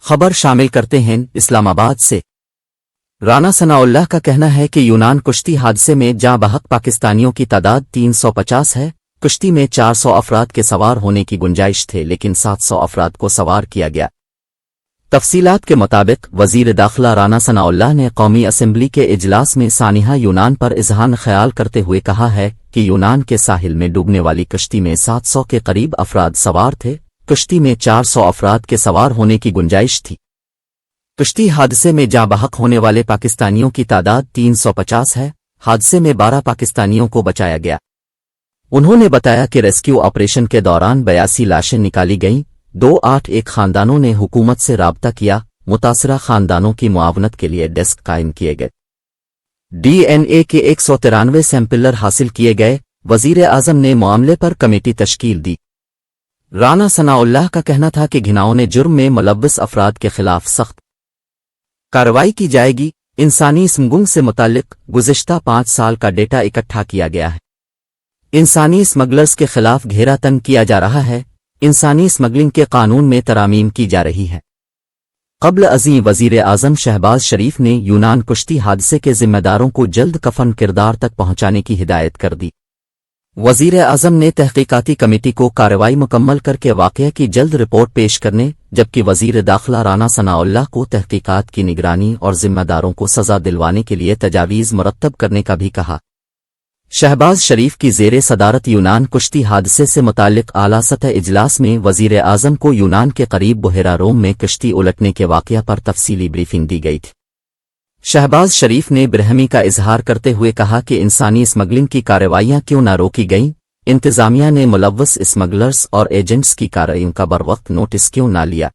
خبر شامل کرتے ہیں اسلام آباد سے۔ رانا ثناءاللہ کا کہنا ہے کہ یونان کشتی حادثے میں جاں بحق پاکستانیوں کی تعداد 350 ہے۔ کشتی میں 400 افراد کے سوار ہونے کی گنجائش تھے لیکن 700 افراد کو سوار کیا گیا۔ تفصیلات کے مطابق وزیر داخلہ رانا ثناءاللہ نے قومی اسمبلی کے اجلاس میں سانحہ یونان پر اذہان خیال کرتے ہوئے کہا ہے کہ یونان کے ساحل میں ڈوبنے والی کشتی میں 700 کے قریب افراد سوار تھے۔ کشتی میں 400 افراد کے سوار ہونے کی گنجائش تھی۔ کشتی حادثے میں جاں بحق ہونے والے پاکستانیوں کی تعداد 350 ہے۔ حادثے میں 12 پاکستانیوں کو بچایا گیا۔ انہوں نے بتایا کہ ریسکیو آپریشن کے دوران 82 لاشیں نکالی گئیں۔ 281 خاندانوں نے حکومت سے رابطہ کیا۔ متاثرہ خاندانوں کی معاونت کے لیے ڈیسک قائم کیے گئے۔ ڈی این اے کے 193 سیمپلر حاصل کیے گئے۔ وزیر اعظم نے معاملے پر کمیٹی تشکیل دی۔ رانا ثناءاللہ کا کہنا تھا کہ گھناؤنے جرم میں ملوث افراد کے خلاف سخت کارروائی کی جائے گی۔ انسانی اسمگلنگ سے متعلق گزشتہ 5 سال کا ڈیٹا اکٹھا کیا گیا ہے۔ انسانی اسمگلرز کے خلاف گھیرا تنگ کیا جا رہا ہے۔ انسانی اسمگلنگ کے قانون میں ترامیم کی جا رہی ہے۔ قبل ازیں وزیر اعظم شہباز شریف نے یونان کشتی حادثے کے ذمہ داروں کو جلد کفن کردار تک پہنچانے کی ہدایت کر دی۔ وزیر اعظم نے تحقیقاتی کمیٹی کو کارروائی مکمل کر کے واقعہ کی جلد رپورٹ پیش کرنے، جبکہ وزیر داخلہ رانا ثناءاللہ کو تحقیقات کی نگرانی اور ذمہ داروں کو سزا دلوانے کے لیے تجاویز مرتب کرنے کا بھی کہا۔ شہباز شریف کی زیر صدارت یونان کشتی حادثے سے متعلق اعلیٰ سطح اجلاس میں وزیر اعظم کو یونان کے قریب بحیرہ روم میں کشتی الٹنے کے واقعہ پر تفصیلی بریفنگ دی گئی تھی۔ شہباز شریف نے برہمی کا اظہار کرتے ہوئے کہا کہ انسانی اسمگلنگ کی کارروائیاں کیوں نہ روکی گئیں، انتظامیہ نے ملوث اسمگلرز اور ایجنٹس کی کارروائیوں کا بروقت نوٹس کیوں نہ لیا۔